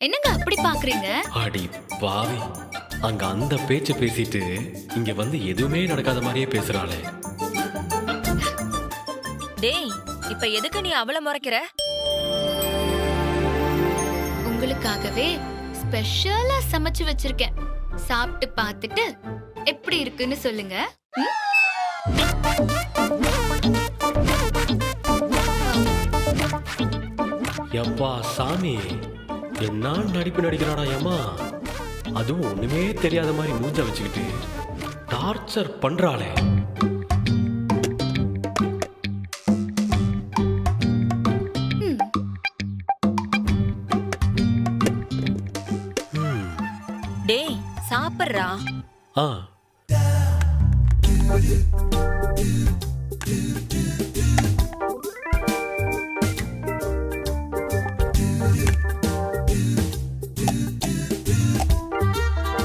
என்னங்க அப்படி பாக்குறீங்க? அடி பாவி, அங்க அந்த பேச்ச பேசிட்டு இங்க வந்து எதுவுமே நடக்காத மாதிரியே பேசுறாளே. டேய், இப்ப எதுக்கு நீ அவள முறைக்கிற? உங்களுக்காகவே ஸ்பெஷலா சமைச்சு வச்சிருக்கேன். சாப்பிட்டு பார்த்துட்டு எப்படி இருக்குன்னு சொல்லுங்க. ம்? எப்பா சாமி, என்ன நடிப்பு நடிக்கிறாடா ஏமா. அதுவும் ஒண்ணுமே தெரியாத மாதிரி மூஞ்ச வச்சுக்கிட்டு டார்ச்சர் பண்றாளே. ம். டேய், சாப்பிடுறா. ஆ,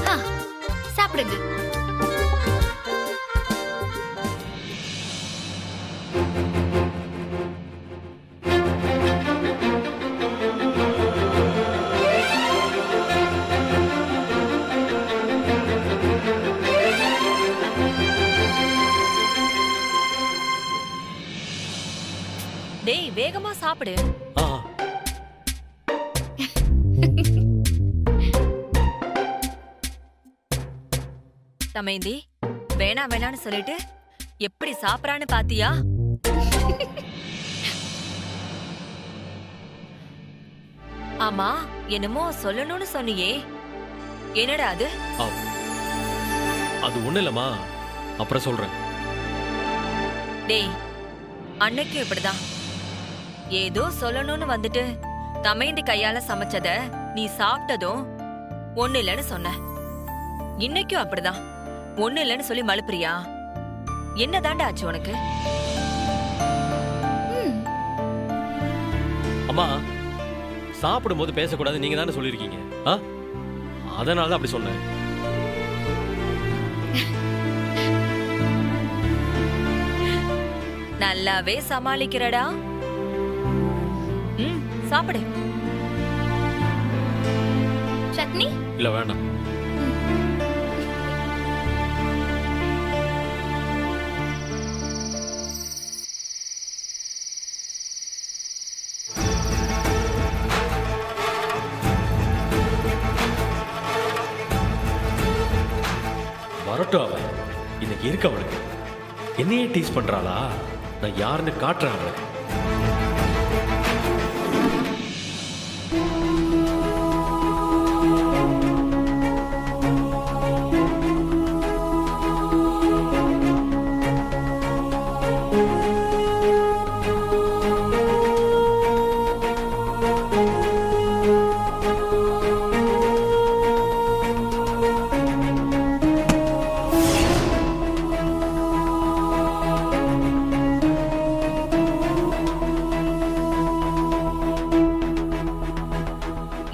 ஆ, சாப்பிடுங்க. டேய், வேகமா சாப்பிடு. ஆ, தமேந்தி, வேணா வேணான்னு சொல்லிட்டு எப்படி சாப்பிடறான்னு பாத்தியா? ஆமா, என்னமோ சொல்லணும்னு சொன்னியே, என்னடா அது? ஆ. அது ஒண்ணு இல்லம்மா, அப்புறம் சொல்றேன். டேய், அன்னைக்கு இப்படிதான் ஏதோ சொல்லணும்னு வந்துட்டு தமேந்தி கையால சமைச்சத நீ சாப்பிட்டதும் ஒண்ணு இல்லைன்னு சொன்ன. இன்னைக்கும் அப்படிதான் ஒண்ணு இல்லைன்னு சொல்லி மழுப்புறியா? என்னதாண்டா ஆச்சு உனக்கு? ம். அம்மா, சாப்பிடும்போது பேசக்கூடாது நீங்க தானே சொல்லியிருக்கீங்க. ஆ, அதனால தான் அப்படி சொன்னேன். நல்லாவே சமாளிக்கிறடா. ம், சாப்பிடு. சட்னி? இல்ல வேண்டாம். வரட்டும் அவ. இன்னைக்கு இருக்கு அவளுக்கு. என்னையே டீஸ் பண்றாளா? நான் யாருன்னு காட்டுறேன் அவளுக்கு.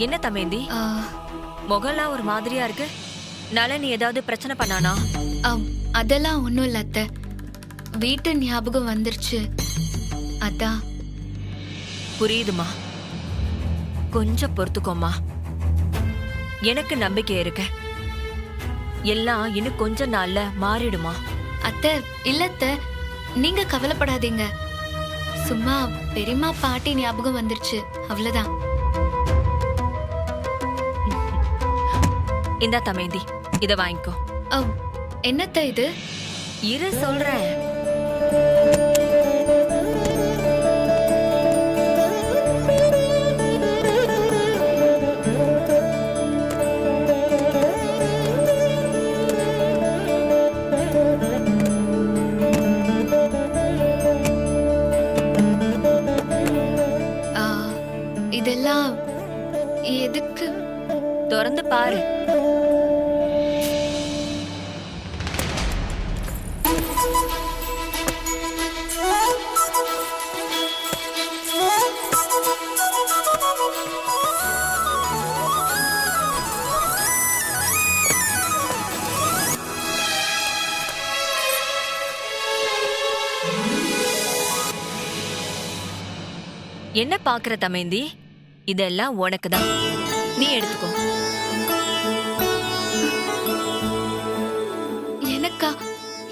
என்ன தமேந்தி, ஆ, முகம்லாம் ஒரு மாதிரியா இருக்கு? நலன் ஏதாவது பிரச்சனை பண்ணானா? அதெல்லாம் ஒண்ணும் இல்ல அத்தை. வீட்டு ஞாபகம் வந்துருச்சு, அதான். புரியுதுமா, கொஞ்சம் பொறுத்துக்கோமா. எனக்கு நம்பிக்கை இருக்கு, எல்லாம் இன்னும் கொஞ்ச நாள்ல மாறிடுமா. அத்தை, இல்ல அத்தை, நீங்க கவலைப்படாதீங்க. சும்மா பெரியம்மா பாட்டி ஞாபகம் வந்துருச்சு, அவ்வளவுதான். இந்தா தமேந்தி, இத வாங்கிக்கோ. என்னத்த இது? இரு சொல்றேன். ஆ, இதெல்லாம் எதுக்கு? திறந்து பாரு. என்ன பாக்குற தமேந்தி? இதெல்லாம் உனக்கு தான். நீ எடுத்துக்கோ. எனக்கா?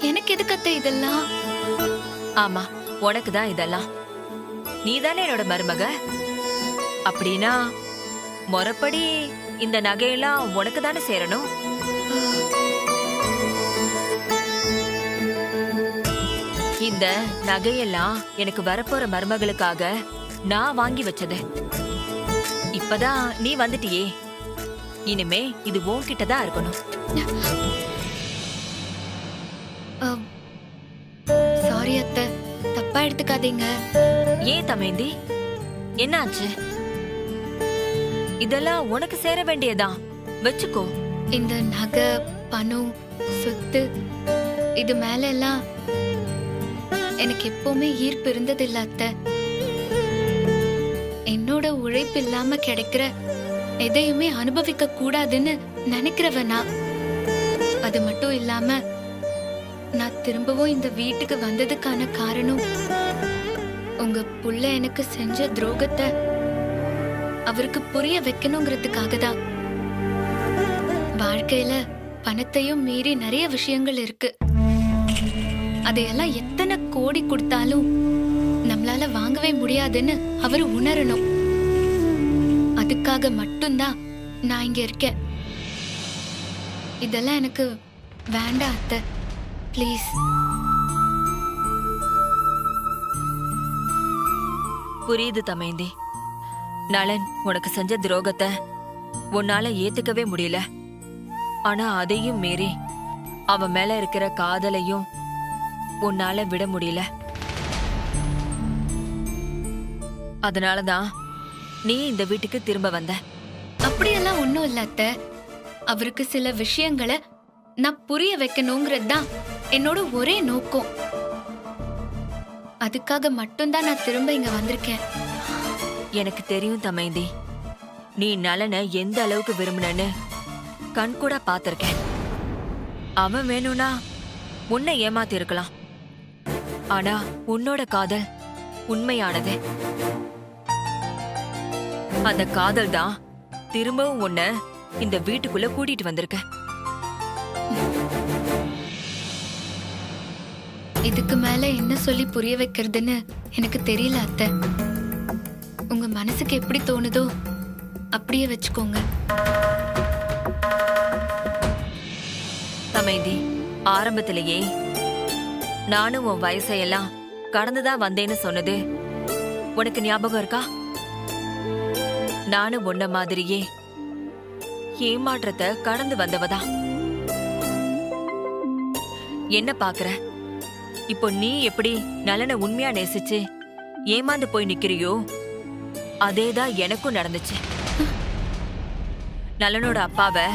எனக்கு எதுக்கு அத்தை இதெல்லாம்? ஆமா, உனக்கு தான் இதெல்லாம். நீ தானே என்னோட மருமக. அப்படின்னா முறைப்படி இந்த நகையெல்லாம் உனக்கு தானே சேரணும். இந்த நகையெல்லாம் எனக்கு வரப்போற மருமகளுக்காக நான் வாங்கி வச்சது. இப்பதான் நீ வந்துட்டியே, இனிமே இது உன்கிட்ட தான் இருக்கணும். சாரி அத்தை, தப்பா எடுத்துக்காதீங்க. ஏன் தமேந்தி, என்னாச்சு? இதெல்லாம் உனக்கு சேர வேண்டியதா, வச்சுக்கோ. இந்த நகை, பணம், சொத்து இது மேல எல்லாம் எனக்கு எப்பவுமே ஈர்ப்பு இருந்ததில்ல அத்தை. என்னோட உழைப்பு இல்லாம கிடைக்கிற எதையுமே அனுபவிக்க கூடாதுன்னு நினைக்கிறவனா. அது மட்டும் இல்லாம நான் திரும்பவும் இந்த வீட்டுக்கு வந்ததுக்கான காரணம் உங்க புள்ள எனக்கு செஞ்ச துரோகத்தை அவருக்கு புரிய வைக்கணுங்கிறதுக்காக தான். வாழ்க்கையில பணத்தையும் மீறி நிறைய விஷயங்கள் இருக்கு. அதையெல்லாம் எத்தனை கோடி கொடுத்தாலும் நம்மளால வாங்கவே முடியாதுன்னு அவரு உணரணும். அதுக்காக மட்டும்தான் நான் இங்க இருக்கேன். இதெல்லாம் எனக்கு வேண்டாம் அத்தை, ப்ளீஸ். புரியுது தமேந்தி. நலன் உனக்கு செஞ்ச துரோகத்தை உன்னால ஏத்துக்கவே முடியல. ஆனா அதையும் மீறி அவன் மேல இருக்கிற காதலையும் உன்னால விட முடியல. அதனாலதான் நீ இந்த வீட்டுக்கு திரும்ப வந்த. அப்படியெல்லாம் ஒண்ணும் இல்ல அத்தை. அவருக்கு சில விஷயங்களை நான் புரிய வைக்கணுங்கிறது தான் என்னோட ஒரே நோக்கம். அதுக்காக மட்டும்தான் நான் திரும்ப இங்க வந்திருக்கேன். எனக்கு தெரியும் தமைந்தி, நீ நலனை எந்த அளவுக்கு விரும்பினன்னு கண் கூட பாத்திருக்கேன். அவன் வேணும்னா உன்னை ஏமாத்தி இருக்கலாம். ஆனா உன்னோட காதல் உண்மையானது. அந்த காதல் தான் திரும்பவும் உன்னை இந்த வீட்டுக்குள்ள கூட்டிட்டு வந்திருக்க. இதுக்கு மேல என்ன சொல்லி புரிய வைக்கிறதுன்னு எனக்கு தெரியல அத்தை. உங்க மனசுக்கு எப்படி தோணுதோ அப்படியே வச்சுக்கோங்க. தமைந்தி, ஆரம்பத்திலேயே நானும் உன் வயசையெல்லாம் கடந்துதான் வந்தேன்னு சொன்னது உனக்கு ஞாபகம் இருக்கா? நானும் உன்ன மாதிரியே ஏமாற்றத்தை கடந்து வந்தவதா. என்ன பாக்குற? இப்போ நீ எப்படி நலனை உண்மையா நேசிச்சு ஏமாந்து போய் நிக்கிறியோ அதேதான் எனக்கும் நடந்துச்சு. நலனோட அப்பாவை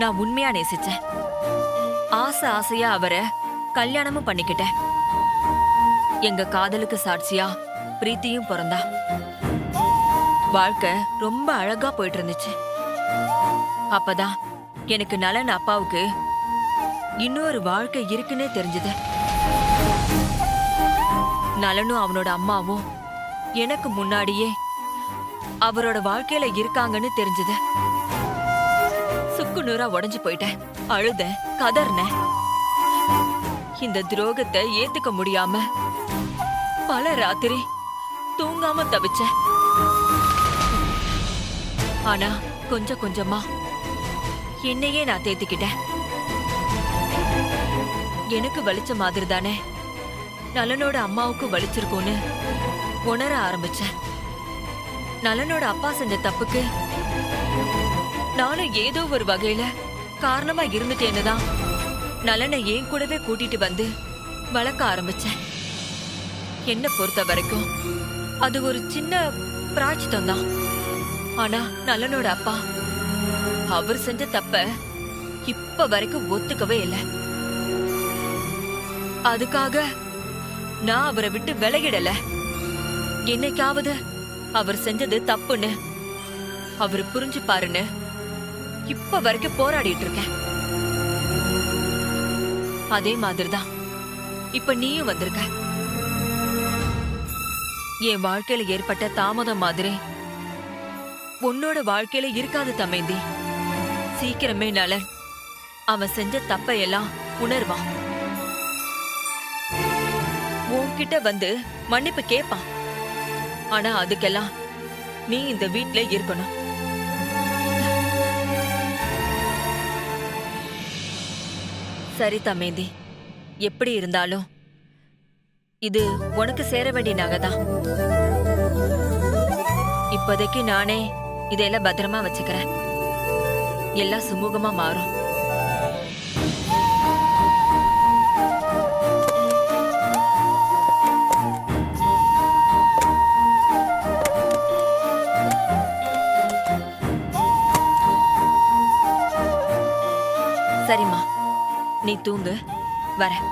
நான் உண்மையா நேசிச்சேன். ஆசை ஆசையா அவரை கல்யாணமும் பண்ணிக்கிட்டேன். எங்க காதலுக்கு சாட்சியா பிரீத்தியும் பிறந்தா. வாழ்க்கை ரொம்ப அழகா போயிட்டு இருந்துச்சு. அப்பதான் எனக்கு நலன் அப்பாவுக்கு இன்னொரு வாழ்க்கை இருக்குன்னே தெரிஞ்சது. நலனும் அவனோட அம்மாவும் எனக்கு முன்னாடியே அவரோட வாழ்க்கையில இருக்காங்கன்னு தெரிஞ்சது. சுக்கு நூறா உடைஞ்சு போயிட்டேன். அழுதேன், கதர்னேன். இந்த துரோகத்தை ஏத்துக்க முடியாம பல ராத்திரி தூங்காம தவிச்சேன். ஆனா கொஞ்சம் கொஞ்சமா என்னையே நான் தேத்திக்கிட்டேன். எனக்கு வலிச்ச மாதிரி தானே நலனோட அம்மாவுக்கு வலிச்சிருக்கும்னு உணர ஆரம்பிச்சேன். நலனோட அப்பா செஞ்ச தப்புக்கு நானும் ஏதோ ஒரு வகையில காரணமா இருந்துட்டேன்னுதான் நலனை ஏன் கூடவே கூட்டிட்டு வந்து வளர்க்க ஆரம்பிச்சேன். என்ன பொறுத்த வரைக்கும் அது ஒரு சின்ன பிராய்ச்சித்தம் தான். ஆனா நலனோட அப்பா அவர் செஞ்ச தப்ப இப்ப வரைக்கும் ஒத்துக்கவே இல்லை. அதுக்காக நான் அவரை விட்டு விலகிடல. என்னைக்காவது அவர் செஞ்சது தப்புன்னு அவர் புரிஞ்சு பாருன்னு இப்ப வரைக்கும் போராடிட்டு இருக்கேன். அதே மாதிரிதான் இப்ப நீயும் வந்திருக்க. என் வாழ்க்கையில ஏற்பட்ட தாமதம் மாதிரி உன்னோட வாழ்க்கையில இருக்காது தமேந்தி. சீக்கிரமே நலன் அவன் செஞ்ச தப்பையெல்லாம் உணர்வான். உன்கிட்ட வந்து மன்னிப்பு கேட்பான். ஆனா அதுக்கெல்லாம் நீ இந்த வீட்ல இருக்கணும். சரி தமேந்தி, எப்படி இருந்தாலும் இது உனக்கு சேர வேண்டிய நகைதான். இப்போதைக்கு நானே இதெல்லாம் பத்திரமா வச்சுக்கிறேன். எல்லாம் சுமூகமா மாறும். சரிம்மா, நீ தூங்கு, வரேன்.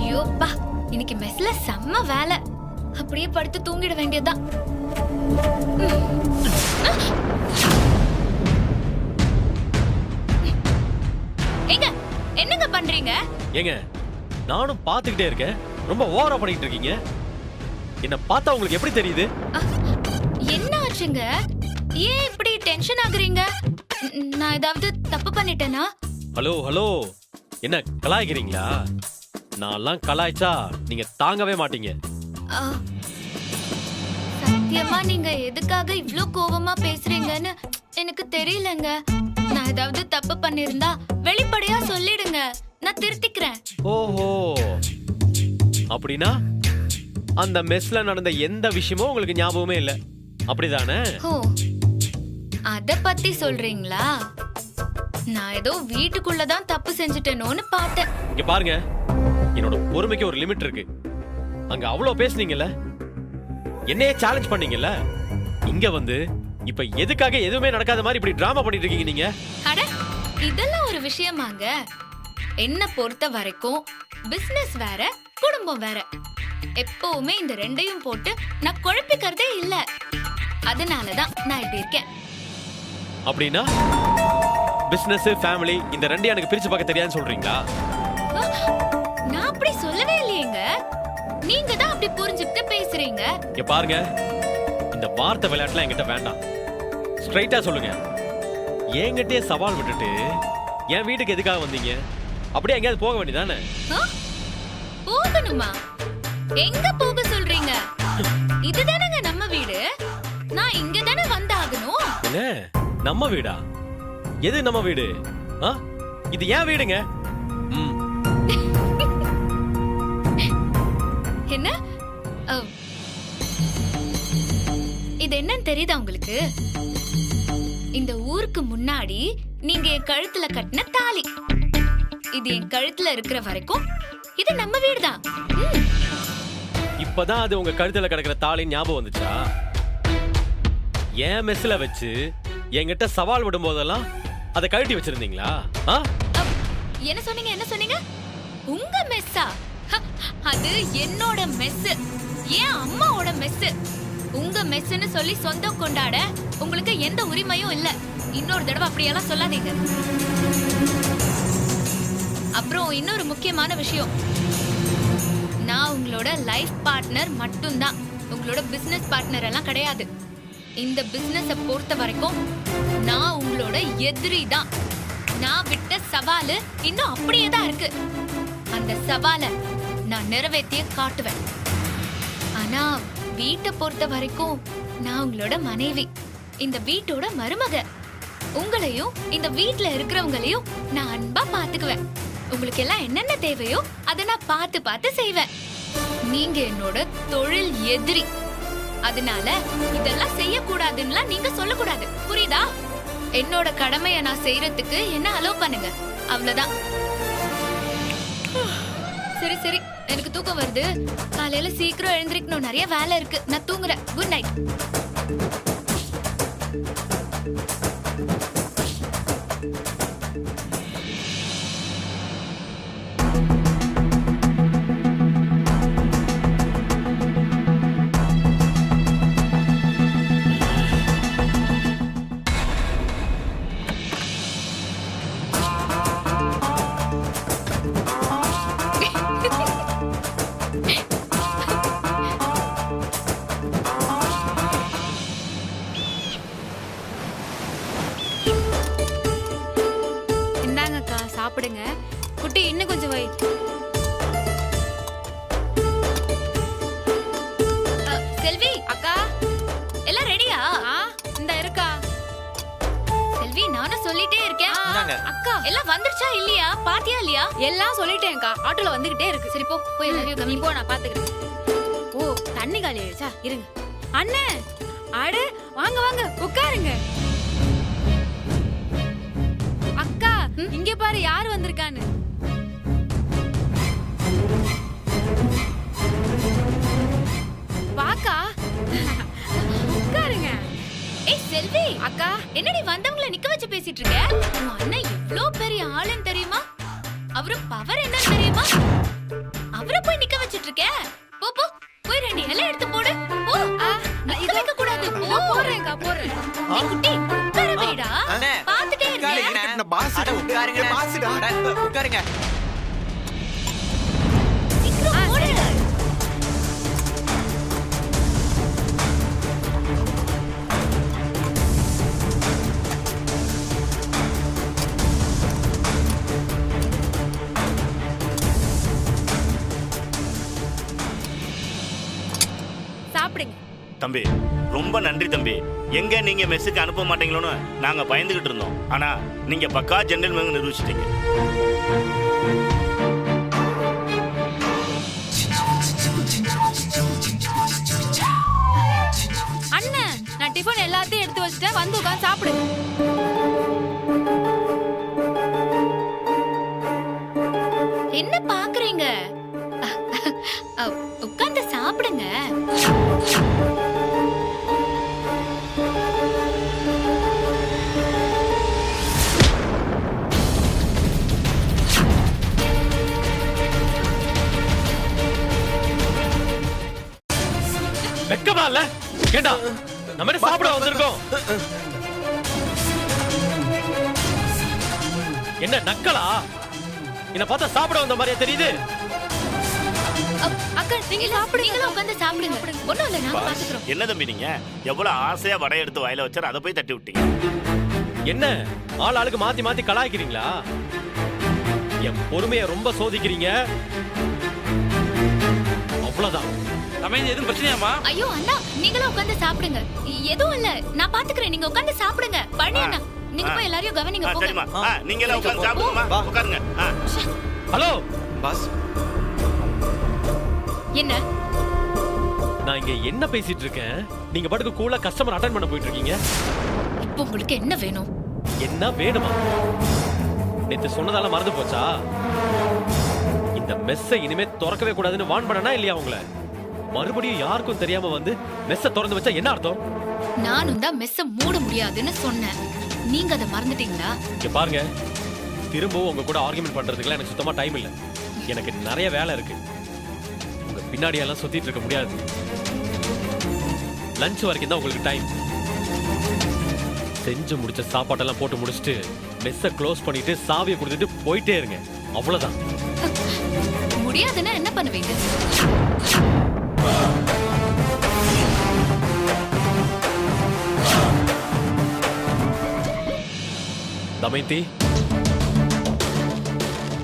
ஐயோப்பா, இன்னைக்கு மெஸ்ல செம்ம வேலை. அப்படியே படுத்து தூங்கிட வேண்டியதுதான். ஏங்க, என்னங்க பண்றீங்க? ஏங்க, நானும் பார்த்துக்கிட்டே இருக்கேன். ரொம்ப ஓவரா பண்ணிட்டு இருக்கீங்க. என்ன பார்த்தா உங்களுக்கு எப்படி தெரியுது? என்ன ஆச்சுங்க? ஏன் இப்படி டென்ஷன் ஆகுறீங்க? நான் ஏதாவது தப்பு பண்ணிட்டேனா? ஹலோ ஹலோ, என்ன கலாய்க்கிறீங்களா? நான்லாம் கலாய்ச்சா நீங்க தாங்கவே மாட்டீங்க. ஆ, சத்தியமா நீங்க எதுக்காக இவ்ளோ கோவமா பேசுறீங்கன்னு எனக்கு தெரியலங்க. நான் ஏதாவது தப்பு பண்ணிருந்தா வெளிப்படையா சொல்லிடுங்க, நான் திருத்திக்கிறேன். ஓஹோ, அப்படின்னா அந்த மெஸ்ல நடந்த எந்த விஷயமும் உங்களுக்கு ஞாபகமே இல்ல, அப்படிதானே? ஓ, அத பத்தி சொல்றீங்களா? நான் ஏதோ வீட்டுக்குள்ளதான் தப்பு செஞ்சுட்டேனோன்னு பார்த்தேன். இங்க பாருங்க, என்னோட பொறுமைக்கு ஒரு லிமிட் இருக்கு. அங்க அவ்வளவு பேசுனீங்கல்ல, என்னையே சேலஞ்ச் பண்ணீங்கல்ல, இங்க வந்து இப்ப எதுக்காக எதுவுமே நடக்காத மாதிரி இப்படி டிராமா பண்ணிட்டு இருக்கீங்க நீங்க? அட, இதெல்லாம் ஒரு விஷயமாங்க? என்ன பொறுத்த வரைக்கும் பிசினஸ் வேற, குடும்பம் வேற. எப்பவுமே இந்த ரெண்டையும் போட்டு நான் குழப்பிக்கிறதே இல்ல. அதனாலதான் நான் இப்படி இருக்கேன். அப்படின்னா பிசினஸ் ஃபேமிலி இந்த ரெண்டையும் எனக்கு பிரிச்சு பார்க்க தெரியாதுன்னு சொல்றீங்களா? நான் அப்படி சொல்லவே இல்லையேங்க. நீங்க தான் அப்படி புரிஞ்சுக்கிட்டு பேசுறீங்க. இங்க பாருங்க, இந்த வார்த்தை விளையாட்டுலாம் என்கிட்ட வேண்டாம். ஸ்ட்ரைட்டா சொல்லுங்க, என்கிட்டயே சவால் விட்டுட்டு என் வீட்டுக்கு எதுக்காக வந்தீங்க? அப்படியே எங்கேயாவது போக வேண்டியதானே? போகணுமா? எங்க போக சொல்றீங்க? இதுதானங்க நம்ம வீடு. நான் இங்க தானே வந்தாகணும். என்ன நம்ம வீடா? எது நம்ம வீடு? இது ஏன் வீடுங்க? என்ன இது என்னன்னு தெரியுதா உங்களுக்கு? இந்த ஊருக்கு முன்னாடி நீங்க என் கழுத்துல கட்டின தாலி. இது என் கழுத்துல இருக்கிற வரைக்கும் இது நம்ம வீடுதான். இப்பதான் அது உங்க கழுத்துல கிடக்கிற தாலி ஞாபகம் வந்துச்சா? ஏன் மெஸ்ல வச்சு என்கிட்ட சவால் விடும் போதெல்லாம் அதை கழட்டி வச்சிருந்தீங்களா? என்ன சொன்னீங்க? என்ன சொன்னீங்க? உங்க மெஸ்ஸா? அது என்னோட மெஸ், என் அம்மாவோட மெஸ். உங்க மெஸ்ன்னு சொல்லி சொந்தம் கொண்டாட உங்களுக்கு எந்த உரிமையும் இல்ல. இன்னொரு தடவை அப்படியெல்லாம் சொல்லாதீங்க. அப்புறம் இன்னொரு முக்கியமான விஷயம், நான் உங்களோட லைஃப் பார்ட்னர் மட்டும்தான், உங்களோட பிசினஸ் பார்ட்னர் எல்லாம் கிடையாது. இந்த பிசினஸ பொறுத்த வரைக்கும் நான் உங்களோட எதிரி தான். நான் விட்ட சவாலு இன்னும் அப்படியே தான் இருக்கு. அந்த சவாலை நான் நிறைவேற்றியே காட்டுவேன். ஆனா வீட்டை பொறுத்த வரைக்கும் நான் உங்களோட மனைவி, இந்த வீட்டோட மருமக. உங்களையும் இந்த வீட்ல இருக்கிறவங்களையும் நான் அன்பா பாத்துக்குவேன். உங்களுக்கு எல்லாம் என்னென்ன தேவையோ அதை நான் பார்த்து பார்த்து செய்வேன். நீங்க என்னோட தொழில் எதிரி. அதனால இதெல்லாம் செய்யக்கூடாதுன்னு நீங்க சொல்லக்கூடாது, புரியுதா? என்னோட கடமையை நான் செய்யறதுக்கு என்ன அலோவ் பண்ணுங்க, அவ்வளவுதான். சரி சரி, எனக்கு தூக்கம் வருது. காலையில சீக்கிரம் எழுந்திருக்கணும், நிறைய வேலை இருக்கு. நான் தூங்குறேன். Good night. நானும் சொல்லிட்டே இருக்கேன். இந்தாங்க. அக்கா எல்லாம் வந்துருச்சா இல்லையா? பாத்தியா இல்லையா? எல்லாம் சொல்லிட்டேன்க்கா, ஆட்டோல வந்துகிட்டே இருக்கு. சரி போ, போய் எல்லாரையும் நீ கவனி. போ, நான் பாத்துக்கிறேன். ஓ, தண்ணி காலி ஆயிடுச்சா? இருங்க. அண்ணே, அட வாங்க வாங்க உட்காருங்க. அக்கா, இங்க பாரு யார் வந்திருக்கான்னு. வாக்கா, உட்காருங்க. ஏய் செல்வி, அக்கா, என்னடி வந்தவங்கள நிக்க வச்சு பேசிட்டு இருக்க? உன் அண்ணன் இவ்ளோ பெரிய ஆளுன்னு தெரியுமா? அவரு பவர் என்னன்னு தெரியுமா? அவரை போய் நிக்க வச்சிட்டு இருக்க? போ போ, போய் ரெண்டு இலை எடுத்து போடு. போ. நிக்க வைக்க கூடாது. போ. நான் போறேன்க்கா, போறேன். ஏய் குட்டி, உட்கார வைடா. அண்ணே, பாத்துட்டே உட்காருங்க. இருக்க. நான் பாஸ்டா அட, உட்காருங்க. பாஸ்டா அட, உட்காருங்க. சீக்கிரம் போடு. சாப்பிடுங்க. தம்பி ரொம்ப நன்றி தம்பி. எங்க நீங்க மெஸ்ஸுக்கு அனுப்ப மாட்டீங்களோன்னு நாங்க பயந்துகிட்டு இருந்தோம். ஆனா நீங்க பக்கா ஜென்டில்மேன் நிரூபிச்சிட்டீங்க. அண்ணன், நான் டிஃபன் எல்லாத்தையும் எடுத்து வச்சிட்டேன், வந்து உட்கார்ந்து சாப்பிடுங்க. என்ன பாக்குறீங்க? உட்கார்ந்து சாப்பிடுங்க. வெக்கமா இல்ல? கேட்டா நம்ம என்ன சாப்பிட வந்திருக்கோம்? என்ன நக்கலா? என்ன பார்த்தா சாப்பிட வந்த மாதிரியா தெரியுது? அக்கா நீங்க சாப்பிடுங்க. நீங்களும் உட்கார்ந்து சாப்பிடுங்க. ஒண்ணும் இல்ல, நாங்க பாத்துக்கிறோம். என்ன தம்பி நீங்க எவ்வளவு ஆசையா வடை எடுத்து வாயில வச்சாரு, அதை போய் தட்டி விட்டீங்க. என்ன ஆள் ஆளுக்கு மாத்தி மாத்தி கலாய்க்கிறீங்களா? என் பொறுமையை ரொம்ப சோதிக்கிறீங்க. அவ்வளவுதான். தமையன் எதுவும் பிரச்சனையாமா? ஐயோ அண்ணா, நீங்களும் உட்கார்ந்து சாப்பிடுங்க. எதுவும் இல்ல, நான் பாத்துக்கிறேன். நீங்க உட்கார்ந்து சாப்பிடுங்க. பழனி அண்ணா, நீங்க போய் எல்லாரையும் கவனிங்க. சரிம்மா, போங்க. நீங்க எல்லாம் உட்கார்ந்து சாப்பிடுங்கம்மா. உட்காருங்க. ஹலோ, பாஸ் என்ன? நான் இங்க என்ன பேசிட்டு இருக்கேன்? நீங்க பாட்டுக்கு கூலா கஸ்டமர் அட்டெண்ட் பண்ண போயிட்டு இருக்கீங்க. இப்போ உங்களுக்கு என்ன வேணும்? என்ன வேணுமா? நேத்து சொன்னதால மறந்து போச்சா? இந்த மெஸ்ஸை இனிமே திறக்கவே கூடாதுன்னு வான் பண்ணனா இல்லையா உங்களை? மறுபடியும் யாருக்கும் தெரியாம வந்து மெஸ்ஸை திறந்து வச்சா என்ன அர்த்தம்? நானும் தான் மெஸ்ஸ மூட முடியாதுன்னு சொன்னேன். நீங்க அதை மறந்துட்டீங்களா? இங்க பாருங்க, திரும்பவும் உங்க கூட ஆர்குமெண்ட் பண்றதுக்குலாம் எனக்கு சுத்தமா டைம் இல்ல. எனக்கு நிறைய வேலை இருக்கு. உங்க பின்னாடி எல்லாம் சுத்திட்டு இருக்க முடியாது. லஞ்ச் வரைக்கும் தான் உங்களுக்கு டைம். செஞ்சு முடிச்ச சாப்பாட்டெல்லாம் போட்டு முடிச்சுட்டு மெஸ்ஸை க்ளோஸ் பண்ணிட்டு சாவியை கொடுத்துட்டு போயிட்டே இருங்க. அவ்வளவுதான். முடியாதுன்னா என்ன பண்ணுவீங்க? தமயந்தி,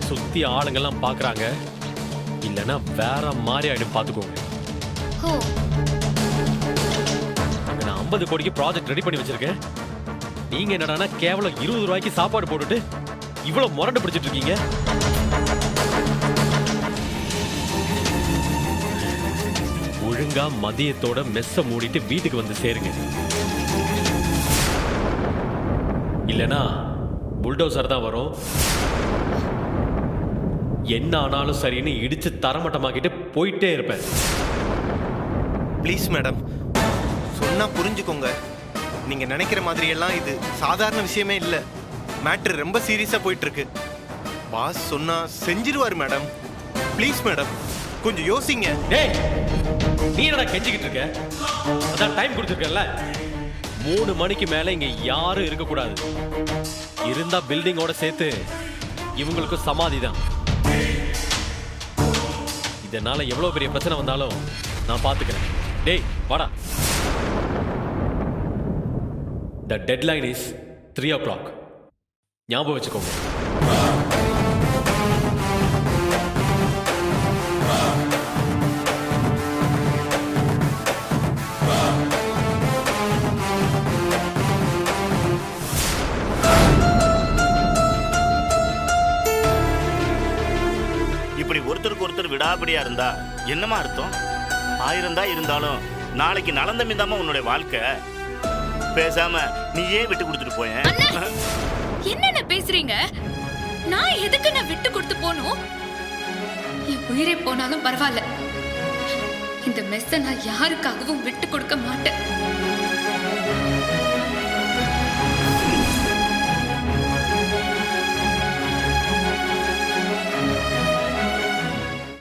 சுத்தி ஆளுங்கெல்லாம் பாக்குறாங்க. இல்லைன்னா வேற மாதிரி ஆயிடும், பாத்துக்கோங்க. ஓ, அங்க நான் 50 கோடிக்கு ப்ராஜெக்ட் ரெடி பண்ணி வச்சிருக்கேன். நீங்க என்னடானா கேவலம் 20 ரூபாய்க்கு சாப்பாடு போட்டுட்டு இவ்வளவு முரண்டு பிடிச்சிட்டு இருக்கீங்க. ஒழுங்கா மதியத்தோட மெஸ்ஸ மூடிட்டு வீட்டுக்கு வந்து சேருங்க. இல்லனா புல்டோசர் தான் வரும். என்ன ஆனாலும் சரின்னு இடிச்சு தரமட்டமாக்கிட்டு போயிட்டே இருப்பேன். ப்ளீஸ் மேடம், சொன்னா புரிஞ்சுக்கோங்க. நீங்க நினைக்கிற மாதிரி எல்லாம் இது சாதாரண விஷயமே இல்ல. மேட்ரு ரொம்ப சீரியஸா போயிட்டு இருக்கு. பாஸ் சொன்னா செஞ்சிருவாரு மேடம். ப்ளீஸ் மேடம், கொஞ்சம் யோசிங்க. டேய், நீ என்னடா கெஞ்சிக்கிட்டு இருக்க? அதான் டைம் கொடுத்துருக்கல. 3 மணிக்கு மேல இங்க யாரும் இருக்க கூடாது. இருந்தா பில்டிங்கோட சேர்த்து இவங்களுக்கு சமாதி தான். இதனால எவ்வளவு பெரிய பிரச்சனை வந்தாலும் நான் பாத்துக்கிறேன். டேய் வாடா. The deadline is 3 o'clock. ஞாபகம் வச்சுக்கோங்க. நல்லபடியா இருந்தா என்னமா அர்த்தம்? 1000 தான் இருந்தாலும் நாளைக்கு நலந்தம்பி தாம்மா உன்னுடைய வாழ்க்கை. பேசாம நீ ஏன் விட்டு கொடுத்துட்டு போயேன்? என்னென்ன பேசுறீங்க? நான் எதுக்கு நான் விட்டு கொடுத்து போகணும்? என் உயிரே போனாலும் பரவாயில்ல, இந்த மெஸ்ஸ நான் யாருக்காகவும் விட்டு கொடுக்க மாட்டேன்.